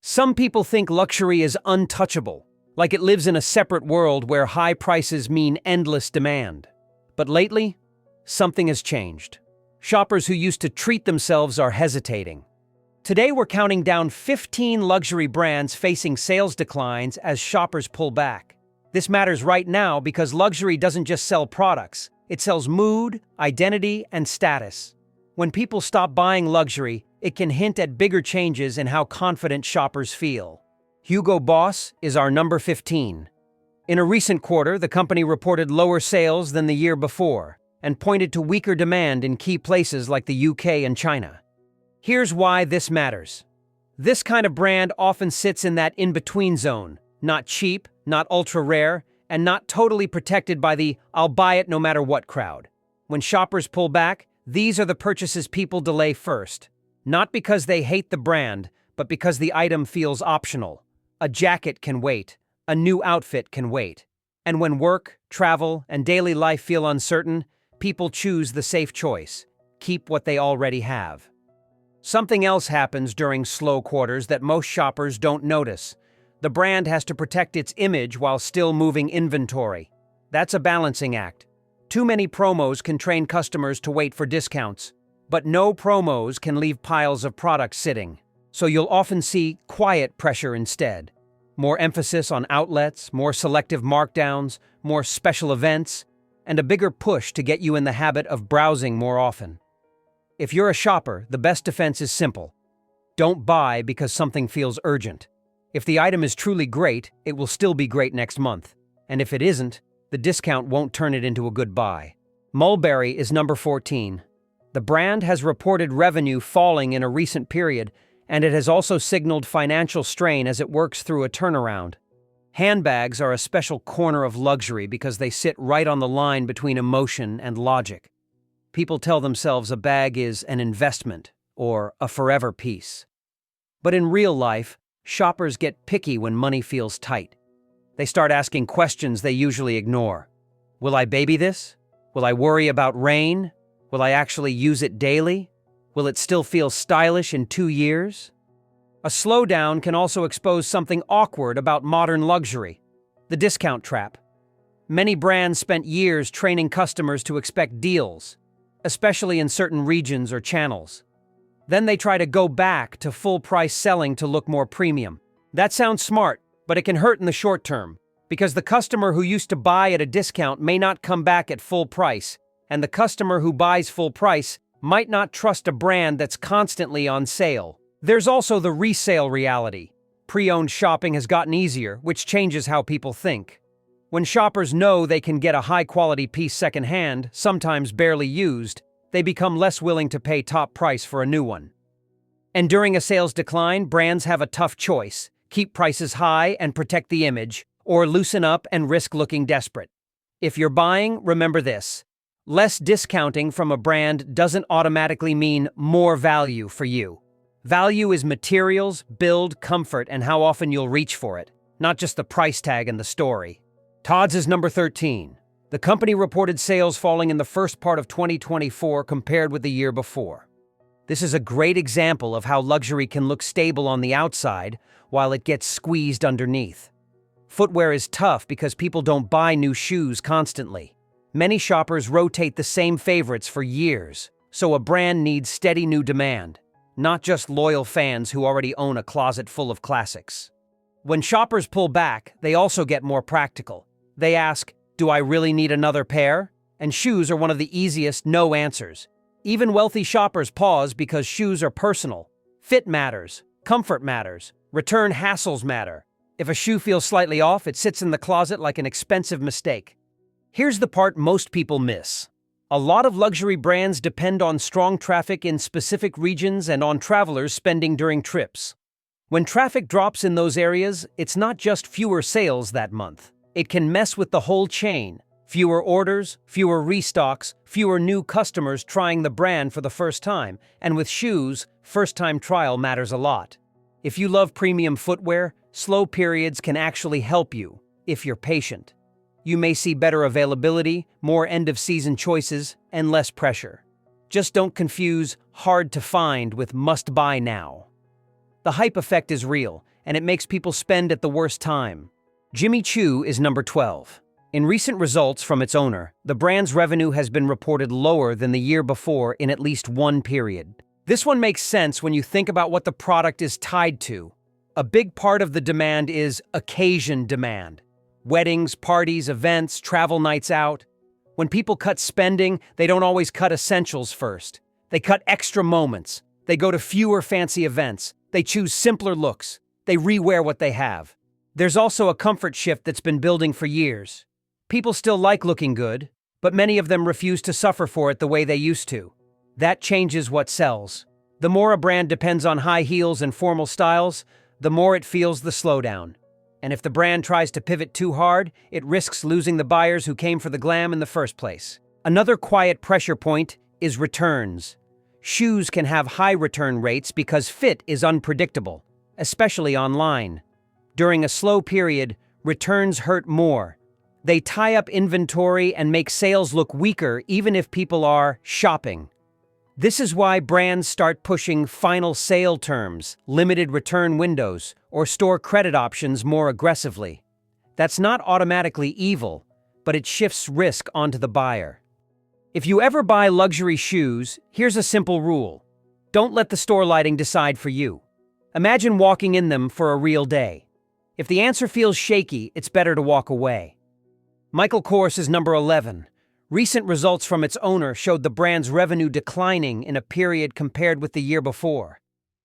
Some people think luxury is untouchable, like it lives in a separate world where high prices mean endless demand. But lately, something has changed. Shoppers who used to treat themselves are hesitating. Today we're counting down 15 luxury brands facing sales declines as shoppers pull back. This matters right now because luxury doesn't just sell products, it sells mood, identity, and status. When people stop buying luxury, it can hint at bigger changes in how confident shoppers feel. Hugo Boss is our number 15. In a recent quarter, the company reported lower sales than the year before and pointed to weaker demand in key places like the UK and China. Here's why this matters. This kind of brand often sits in that in-between zone, not cheap, not ultra-rare, and not totally protected by the "I'll buy it no matter what" crowd. When shoppers pull back, these are the purchases people delay first. Not because they hate the brand, but because the item feels optional. A jacket can wait. A new outfit can wait. And when work, travel, and daily life feel uncertain, people choose the safe choice. Keep what they already have. Something else happens during slow quarters that most shoppers don't notice. The brand has to protect its image while still moving inventory. That's a balancing act. Too many promos can train customers to wait for discounts. But no promos can leave piles of products sitting, so you'll often see quiet pressure instead. More emphasis on outlets, more selective markdowns, more special events, and a bigger push to get you in the habit of browsing more often. If you're a shopper, the best defense is simple. Don't buy because something feels urgent. If the item is truly great, it will still be great next month. And if it isn't, the discount won't turn it into a good buy. Mulberry is number 14. The brand has reported revenue falling in a recent period, and it has also signaled financial strain as it works through a turnaround. Handbags are a special corner of luxury because they sit right on the line between emotion and logic. People tell themselves a bag is an investment or a forever piece. But in real life, shoppers get picky when money feels tight. They start asking questions they usually ignore. Will I baby this? Will I worry about rain? Will I actually use it daily? Will it still feel stylish in 2 years? A slowdown can also expose something awkward about modern luxury: the discount trap. Many brands spent years training customers to expect deals, especially in certain regions or channels. Then they try to go back to full-price selling to look more premium. That sounds smart, but it can hurt in the short term, because the customer who used to buy at a discount may not come back at full price, and the customer who buys full price might not trust a brand that's constantly on sale. There's also the resale reality. Pre-owned shopping has gotten easier, which changes how people think. When shoppers know they can get a high-quality piece secondhand, sometimes barely used, they become less willing to pay top price for a new one. And during a sales decline, brands have a tough choice: keep prices high and protect the image, or loosen up and risk looking desperate. If you're buying, remember this: less discounting from a brand doesn't automatically mean more value for you. Value is materials, build, comfort, and how often you'll reach for it, not just the price tag and the story. Tod's is number 13. The company reported sales falling in the first part of 2024 compared with the year before. This is a great example of how luxury can look stable on the outside while it gets squeezed underneath. Footwear is tough because people don't buy new shoes constantly. Many shoppers rotate the same favorites for years, so a brand needs steady new demand, not just loyal fans who already own a closet full of classics. When shoppers pull back, they also get more practical. They ask, do I really need another pair? And shoes are one of the easiest no answers. Even wealthy shoppers pause because shoes are personal. Fit matters, comfort matters, return hassles matter. If a shoe feels slightly off, it sits in the closet like an expensive mistake. Here's the part most people miss. A lot of luxury brands depend on strong traffic in specific regions and on travelers spending during trips. When traffic drops in those areas, it's not just fewer sales that month. It can mess with the whole chain. Fewer orders, fewer restocks, fewer new customers trying the brand for the first time. And with shoes, first-time trial matters a lot. If you love premium footwear, slow periods can actually help you, if you're patient. You may see better availability, more end-of-season choices, and less pressure. Just don't confuse hard to find with must buy now. The hype effect is real, and it makes people spend at the worst time. Jimmy Choo is number 12. In recent results from its owner, the brand's revenue has been reported lower than the year before in at least one period. This one makes sense when you think about what the product is tied to. A big part of the demand is occasion demand. Weddings, parties, events, travel nights out. When people cut spending, they don't always cut essentials first. They cut extra moments. They go to fewer fancy events. They choose simpler looks. They rewear what they have. There's also a comfort shift that's been building for years. People still like looking good, but many of them refuse to suffer for it the way they used to. That changes what sells. The more a brand depends on high heels and formal styles, the more it feels the slowdown. And if the brand tries to pivot too hard, it risks losing the buyers who came for the glam in the first place. Another quiet pressure point is returns. Shoes can have high return rates because fit is unpredictable, especially online. During a slow period, returns hurt more. They tie up inventory and make sales look weaker even if people are shopping. This is why brands start pushing final sale terms, limited return windows, or store credit options more aggressively. That's not automatically evil, but it shifts risk onto the buyer. If you ever buy luxury shoes, here's a simple rule. Don't let the store lighting decide for you. Imagine walking in them for a real day. If the answer feels shaky, it's better to walk away. Michael Kors is number 11. Recent results from its owner showed the brand's revenue declining in a period compared with the year before.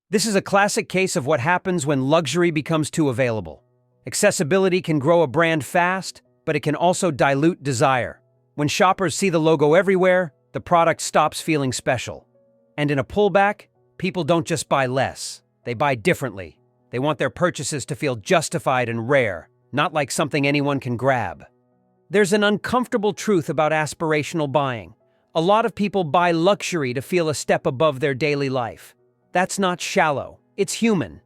This is a classic case of what happens when luxury becomes too available. Accessibility can grow a brand fast, but it can also dilute desire. When shoppers see the logo everywhere, the product stops feeling special. And in a pullback, people don't just buy less, they buy differently. They want their purchases to feel justified and rare, not like something anyone can grab. There's an uncomfortable truth about aspirational buying. A lot of people buy luxury to feel a step above their daily life. That's not shallow, it's human.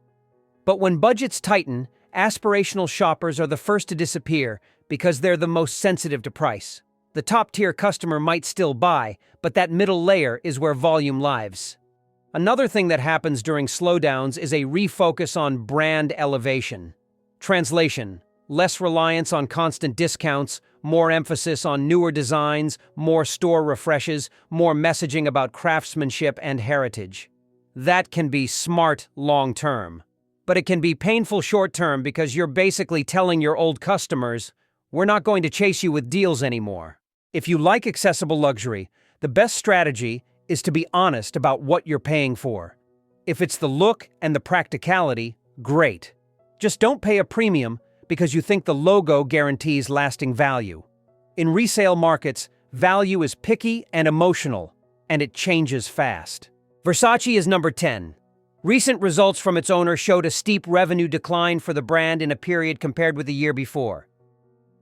But when budgets tighten, aspirational shoppers are the first to disappear because they're the most sensitive to price. The top-tier customer might still buy, but that middle layer is where volume lives. Another thing that happens during slowdowns is a refocus on brand elevation. Translation: less reliance on constant discounts, more emphasis on newer designs, more store refreshes, more messaging about craftsmanship and heritage. That can be smart long-term. But it can be painful short-term because you're basically telling your old customers, we're not going to chase you with deals anymore. If you like accessible luxury, the best strategy is to be honest about what you're paying for. If it's the look and the practicality, great. Just don't pay a premium because you think the logo guarantees lasting value. In resale markets, value is picky and emotional, and it changes fast. Versace is number 10. Recent results from its owner showed a steep revenue decline for the brand in a period compared with the year before.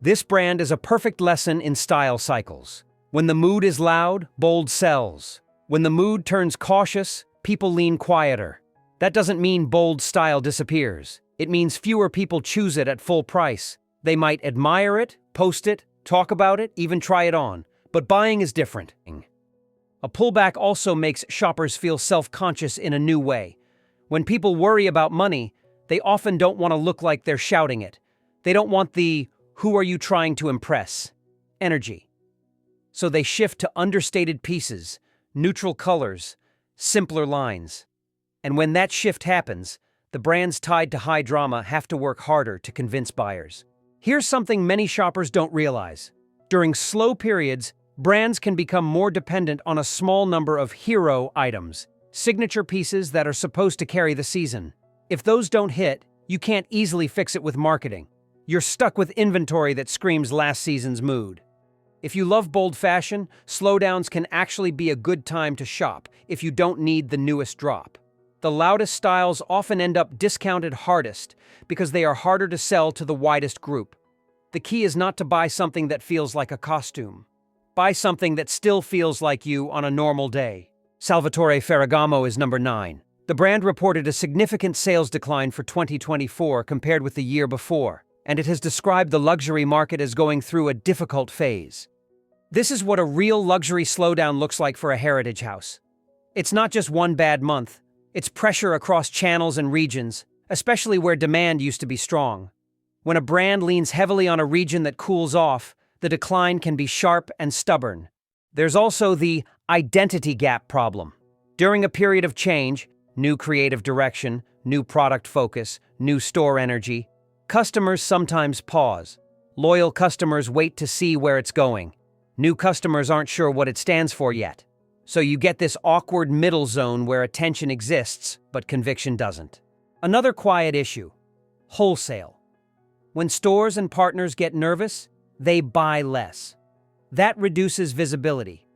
This brand is a perfect lesson in style cycles. When the mood is loud, bold sells. When the mood turns cautious, people lean quieter. That doesn't mean bold style disappears. It means fewer people choose it at full price. They might admire it, post it, talk about it, even try it on. But buying is different. A pullback also makes shoppers feel self-conscious in a new way. When people worry about money, they often don't want to look like they're shouting it. They don't want the "who are you trying to impress?" energy. So they shift to understated pieces, neutral colors, simpler lines. And when that shift happens, the brands tied to high drama have to work harder to convince buyers. Here's something many shoppers don't realize. During slow periods, brands can become more dependent on a small number of hero items, signature pieces that are supposed to carry the season. If those don't hit, you can't easily fix it with marketing. You're stuck with inventory that screams last season's mood. If you love bold fashion, slowdowns can actually be a good time to shop if you don't need the newest drop. The loudest styles often end up discounted hardest because they are harder to sell to the widest group. The key is not to buy something that feels like a costume. Buy something that still feels like you on a normal day. Salvatore Ferragamo is number 9. The brand reported a significant sales decline for 2024 compared with the year before, and it has described the luxury market as going through a difficult phase. This is what a real luxury slowdown looks like for a heritage house. It's not just one bad month. It's pressure across channels and regions, especially where demand used to be strong. When a brand leans heavily on a region that cools off, the decline can be sharp and stubborn. There's also the identity gap problem. During a period of change, new creative direction, new product focus, new store energy, customers sometimes pause. Loyal customers wait to see where it's going. New customers aren't sure what it stands for yet. So you get this awkward middle zone where attention exists, but conviction doesn't. Another quiet issue: wholesale. When stores and partners get nervous, they buy less. That reduces visibility.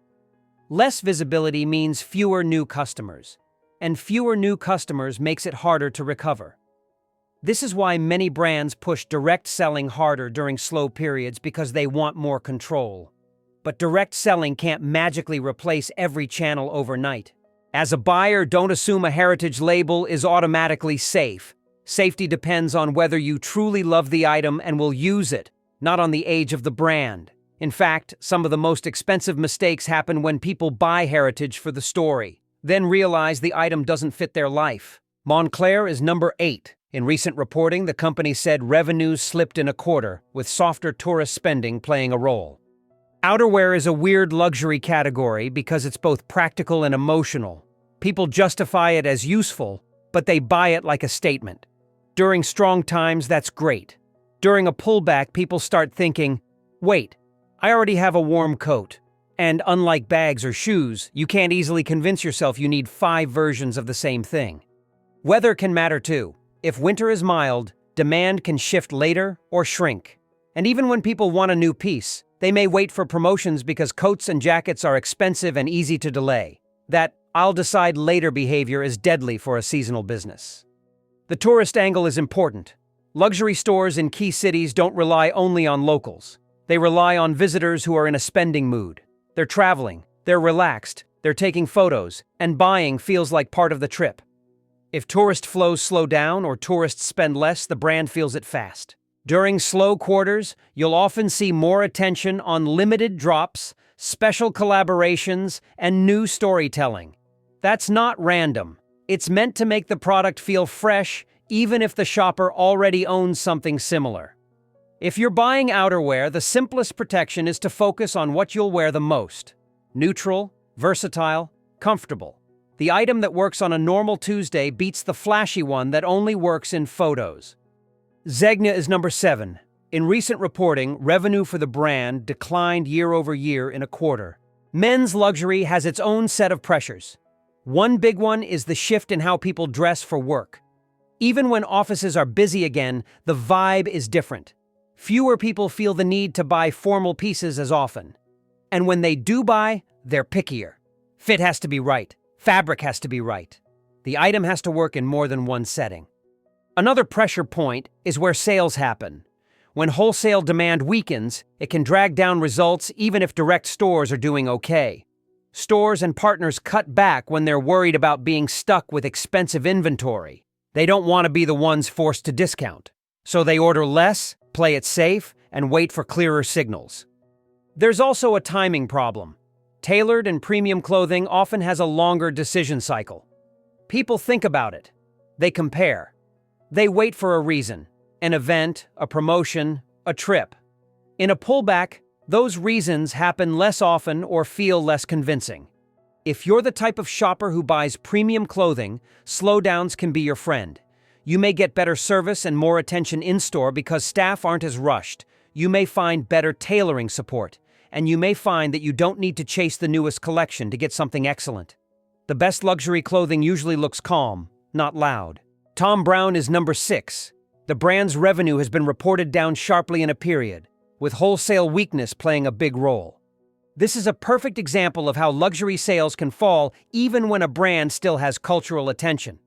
Less visibility means fewer new customers, and fewer new customers makes it harder to recover. This is why many brands push direct selling harder during slow periods, because they want more control. But direct selling can't magically replace every channel overnight. As a buyer, don't assume a heritage label is automatically safe. Safety depends on whether you truly love the item and will use it, not on the age of the brand. In fact, some of the most expensive mistakes happen when people buy heritage for the story, then realize the item doesn't fit their life. Moncler is number 8. In recent reporting, the company said revenues slipped in a quarter, with softer tourist spending playing a role. Outerwear is a weird luxury category because it's both practical and emotional. People justify it as useful, but they buy it like a statement. During strong times, that's great. During a pullback, people start thinking, wait, I already have a warm coat. And unlike bags or shoes, you can't easily convince yourself you need 5 versions of the same thing. Weather can matter too. If winter is mild, demand can shift later or shrink. And even when people want a new piece, they may wait for promotions because coats and jackets are expensive and easy to delay. That "I'll decide later" behavior is deadly for a seasonal business. The tourist angle is important. Luxury stores in key cities don't rely only on locals. They rely on visitors who are in a spending mood. They're traveling, they're relaxed, they're taking photos, and buying feels like part of the trip. If tourist flows slow down or tourists spend less, the brand feels it fast. During slow quarters, you'll often see more attention on limited drops, special collaborations, and new storytelling. That's not random. It's meant to make the product feel fresh, even if the shopper already owns something similar. If you're buying outerwear, the simplest protection is to focus on what you'll wear the most. Neutral, versatile, comfortable. The item that works on a normal Tuesday beats the flashy one that only works in photos. Zegna is number 7. In recent reporting, revenue for the brand declined year over year in a quarter. Men's luxury has its own set of pressures. One big one is the shift in how people dress for work. Even when offices are busy again, the vibe is different. Fewer people feel the need to buy formal pieces as often. And when they do buy, they're pickier. Fit has to be right. Fabric has to be right. The item has to work in more than one setting. Another pressure point is where sales happen. When wholesale demand weakens, it can drag down results even if direct stores are doing okay. Stores and partners cut back when they're worried about being stuck with expensive inventory. They don't want to be the ones forced to discount. So they order less, play it safe, and wait for clearer signals. There's also a timing problem. Tailored and premium clothing often has a longer decision cycle. People think about it. They compare. They wait for a reason, an event, a promotion, a trip. In a pullback, those reasons happen less often or feel less convincing. If you're the type of shopper who buys premium clothing, slowdowns can be your friend. You may get better service and more attention in-store because staff aren't as rushed. You may find better tailoring support, and you may find that you don't need to chase the newest collection to get something excellent. The best luxury clothing usually looks calm, not loud. Thom Browne is number 6. The brand's revenue has been reported down sharply in a period, with wholesale weakness playing a big role. This is a perfect example of how luxury sales can fall even when a brand still has cultural attention.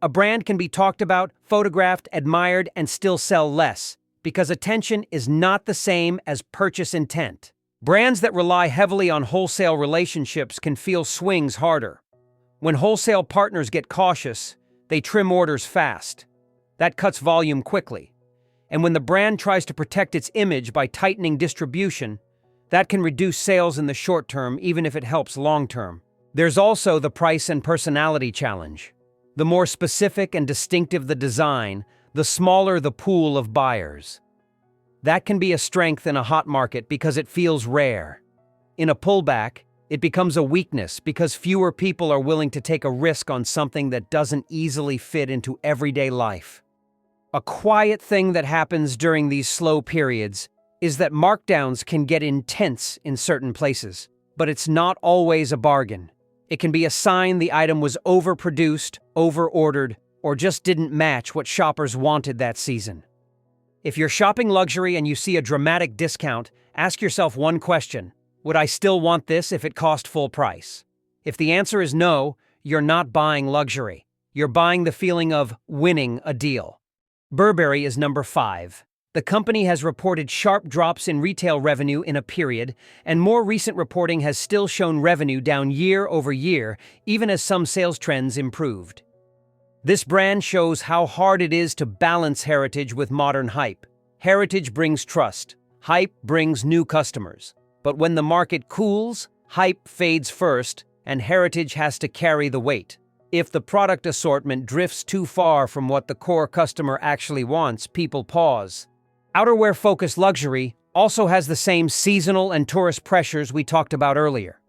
A brand can be talked about, photographed, admired, and still sell less, because attention is not the same as purchase intent. Brands that rely heavily on wholesale relationships can feel swings harder. When wholesale partners get cautious, they trim orders fast. That cuts volume quickly. And when the brand tries to protect its image by tightening distribution, that can reduce sales in the short term even if it helps long term. There's also the price and personality challenge. The more specific and distinctive the design, the smaller the pool of buyers. That can be a strength in a hot market because it feels rare. In a pullback, it becomes a weakness because fewer people are willing to take a risk on something that doesn't easily fit into everyday life. A quiet thing that happens during these slow periods is that markdowns can get intense in certain places, but it's not always a bargain. It can be a sign the item was overproduced, over-ordered, or just didn't match what shoppers wanted that season. If you're shopping luxury and you see a dramatic discount, ask yourself one question: would I still want this if it cost full price? If the answer is no, you're not buying luxury. You're buying the feeling of winning a deal. Burberry is number 5. The company has reported sharp drops in retail revenue in a period, and more recent reporting has still shown revenue down year over year, even as some sales trends improved. This brand shows how hard it is to balance heritage with modern hype. Heritage brings trust. Hype brings new customers. But when the market cools, hype fades first, and heritage has to carry the weight. If the product assortment drifts too far from what the core customer actually wants, people pause. Outerwear-focused luxury also has the same seasonal and tourist pressures we talked about earlier.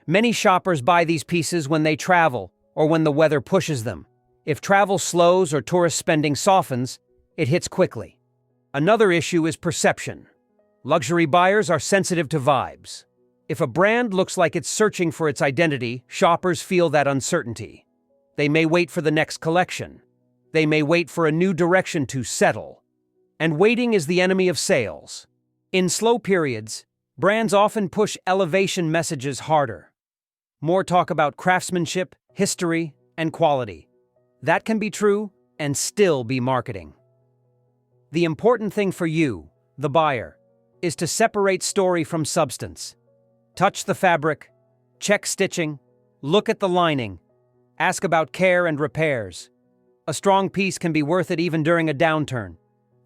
Many shoppers buy these pieces when they travel or when the weather pushes them. If travel slows or tourist spending softens, it hits quickly. Another issue is perception. Luxury buyers are sensitive to vibes. If a brand looks like it's searching for its identity, shoppers feel that uncertainty. They may wait for the next collection. They may wait for a new direction to settle. And waiting is the enemy of sales. In slow periods, brands often push elevation messages harder. More talk about craftsmanship, history, and quality. That can be true and still be marketing. The important thing for you, the buyer, is to separate story from substance. Touch the fabric, check stitching, look at the lining, ask about care and repairs. A strong piece can be worth it even during a downturn.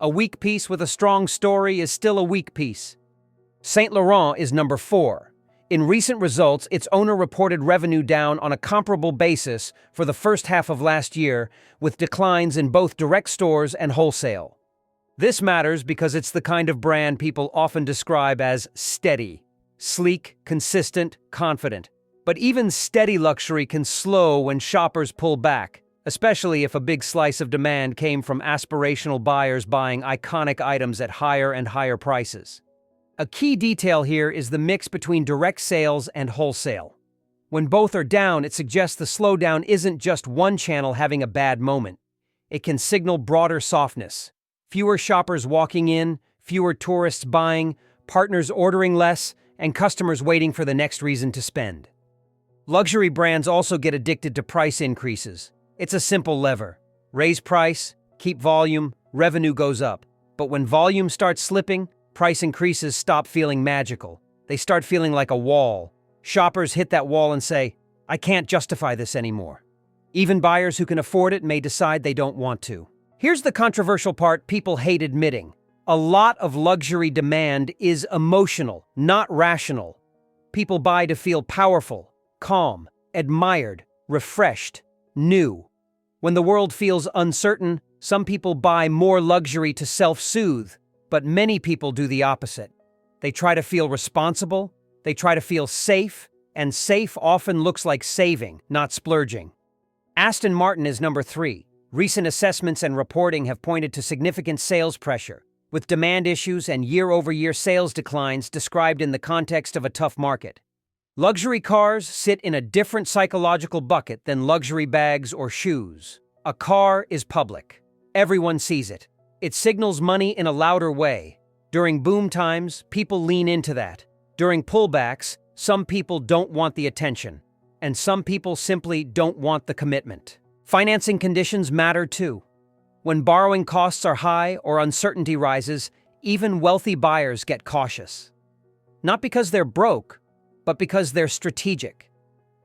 A weak piece with a strong story is still a weak piece. Saint Laurent is number 4. In recent results, its owner reported revenue down on a comparable basis for the first half of last year, with declines in both direct stores and wholesale. This matters because it's the kind of brand people often describe as steady, sleek, consistent, confident. But even steady luxury can slow when shoppers pull back, especially if a big slice of demand came from aspirational buyers buying iconic items at higher and higher prices. A key detail here is the mix between direct sales and wholesale. When both are down, it suggests the slowdown isn't just one channel having a bad moment. It can signal broader softness. Fewer shoppers walking in, fewer tourists buying, partners ordering less, and customers waiting for the next reason to spend. Luxury brands also get addicted to price increases. It's a simple lever. Raise price, keep volume, revenue goes up. But when volume starts slipping, price increases stop feeling magical. They start feeling like a wall. Shoppers hit that wall and say, "I can't justify this anymore." Even buyers who can afford it may decide they don't want to. Here's the controversial part people hate admitting. A lot of luxury demand is emotional, not rational. People buy to feel powerful, calm, admired, refreshed, new. When the world feels uncertain, some people buy more luxury to self-soothe, but many people do the opposite. They try to feel responsible, they try to feel safe, and safe often looks like saving, not splurging. Aston Martin is number 3. Recent assessments and reporting have pointed to significant sales pressure, with demand issues and year-over-year sales declines described in the context of a tough market. Luxury cars sit in a different psychological bucket than luxury bags or shoes. A car is public. Everyone sees it. It signals money in a louder way. During boom times, people lean into that. During pullbacks, some people don't want the attention, and some people simply don't want the commitment. Financing conditions matter too. When borrowing costs are high or uncertainty rises, even wealthy buyers get cautious. Not because they're broke, but because they're strategic.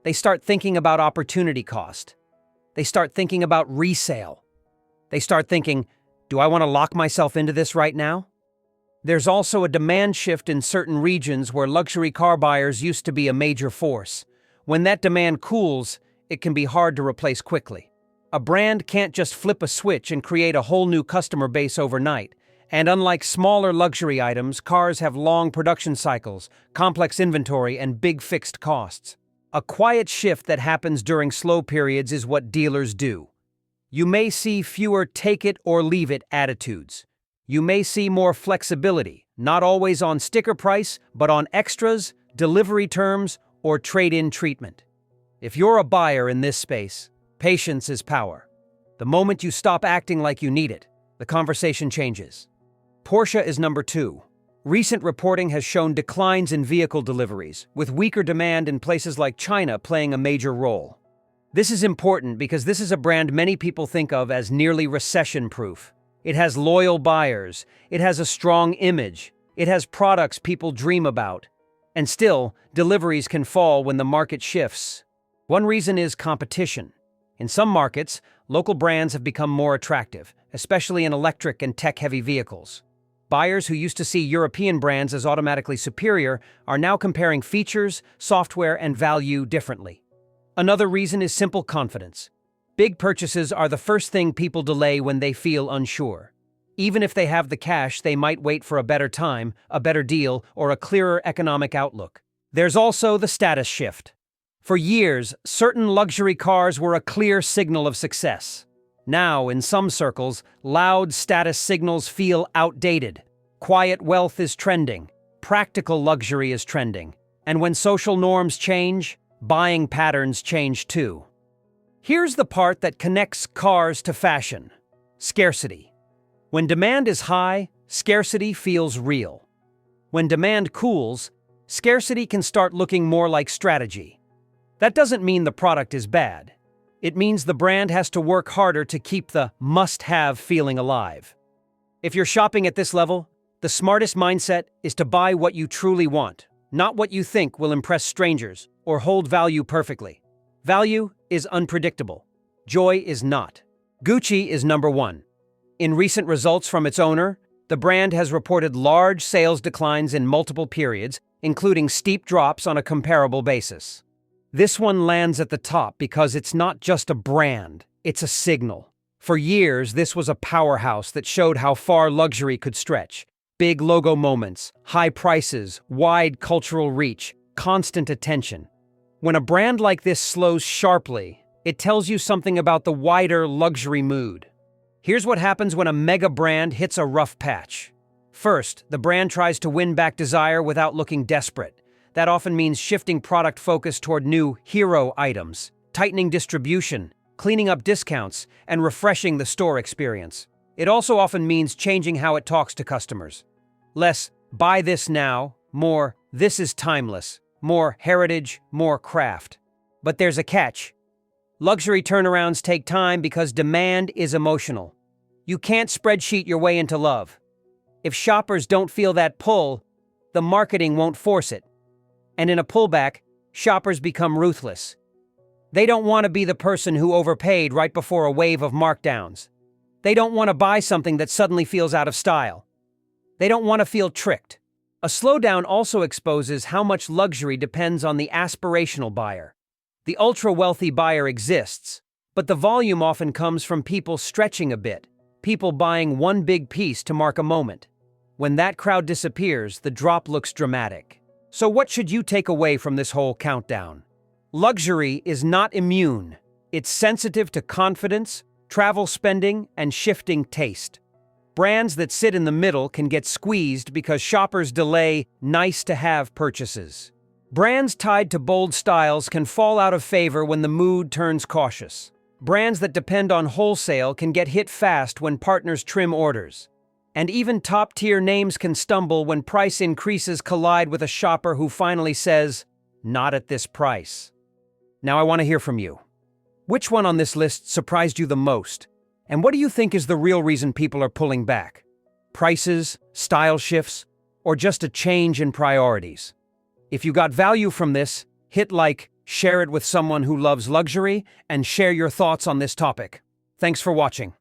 They start thinking about opportunity cost. They start thinking about resale. They start thinking, do I want to lock myself into this right now? There's also a demand shift in certain regions where luxury car buyers used to be a major force. When that demand cools, it can be hard to replace quickly. A brand can't just flip a switch and create a whole new customer base overnight. And unlike smaller luxury items, cars have long production cycles, complex inventory, and big fixed costs. A quiet shift that happens during slow periods is what dealers do. You may see fewer take-it-or-leave-it attitudes. You may see more flexibility, not always on sticker price, but on extras, delivery terms, or trade-in treatment. If you're a buyer in this space, patience is power. The moment you stop acting like you need it, the conversation changes. Porsche is number 2. Recent reporting has shown declines in vehicle deliveries, with weaker demand in places like China playing a major role. This is important because this is a brand many people think of as nearly recession-proof. It has loyal buyers, it has a strong image, it has products people dream about. And still, deliveries can fall when the market shifts. One reason is competition. In some markets, local brands have become more attractive, especially in electric and tech-heavy vehicles. Buyers who used to see European brands as automatically superior are now comparing features, software, and value differently. Another reason is simple confidence. Big purchases are the first thing people delay when they feel unsure. Even if they have the cash, they might wait for a better time, a better deal, or a clearer economic outlook. There's also the status shift. For years, certain luxury cars were a clear signal of success. Now, in some circles, loud status signals feel outdated. Quiet wealth is trending. Practical luxury is trending. And when social norms change, buying patterns change too. Here's the part that connects cars to fashion: scarcity. When demand is high, scarcity feels real. When demand cools, scarcity can start looking more like strategy. That doesn't mean the product is bad. It means the brand has to work harder to keep the must-have feeling alive. If you're shopping at this level, the smartest mindset is to buy what you truly want, not what you think will impress strangers or hold value perfectly. Value is unpredictable. Joy is not. Gucci is number 1. In recent results from its owner, the brand has reported large sales declines in multiple periods, including steep drops on a comparable basis. This one lands at the top because it's not just a brand, it's a signal. For years, this was a powerhouse that showed how far luxury could stretch. Big logo moments, high prices, wide cultural reach, constant attention. When a brand like this slows sharply, it tells you something about the wider luxury mood. Here's what happens when a mega brand hits a rough patch. First, the brand tries to win back desire without looking desperate. That often means shifting product focus toward new hero items, tightening distribution, cleaning up discounts, and refreshing the store experience. It also often means changing how it talks to customers. Less, buy this now, more, this is timeless, more heritage, more craft. But there's a catch. Luxury turnarounds take time because demand is emotional. You can't spreadsheet your way into love. If shoppers don't feel that pull, the marketing won't force it. And in a pullback, shoppers become ruthless. They don't want to be the person who overpaid right before a wave of markdowns. They don't want to buy something that suddenly feels out of style. They don't want to feel tricked. A slowdown also exposes how much luxury depends on the aspirational buyer. The ultra-wealthy buyer exists, but the volume often comes from people stretching a bit, people buying one big piece to mark a moment. When that crowd disappears, the drop looks dramatic. So what should you take away from this whole countdown? Luxury is not immune. It's sensitive to confidence, travel spending, and shifting taste. Brands that sit in the middle can get squeezed because shoppers delay nice-to-have purchases. Brands tied to bold styles can fall out of favor when the mood turns cautious. Brands that depend on wholesale can get hit fast when partners trim orders. And even top-tier names can stumble when price increases collide with a shopper who finally says, "Not at this price." Now I want to hear from you. Which one on this list surprised you the most? And what do you think is the real reason people are pulling back? Prices, style shifts, or just a change in priorities? If you got value from this, hit like, share it with someone who loves luxury, and share your thoughts on this topic. Thanks for watching.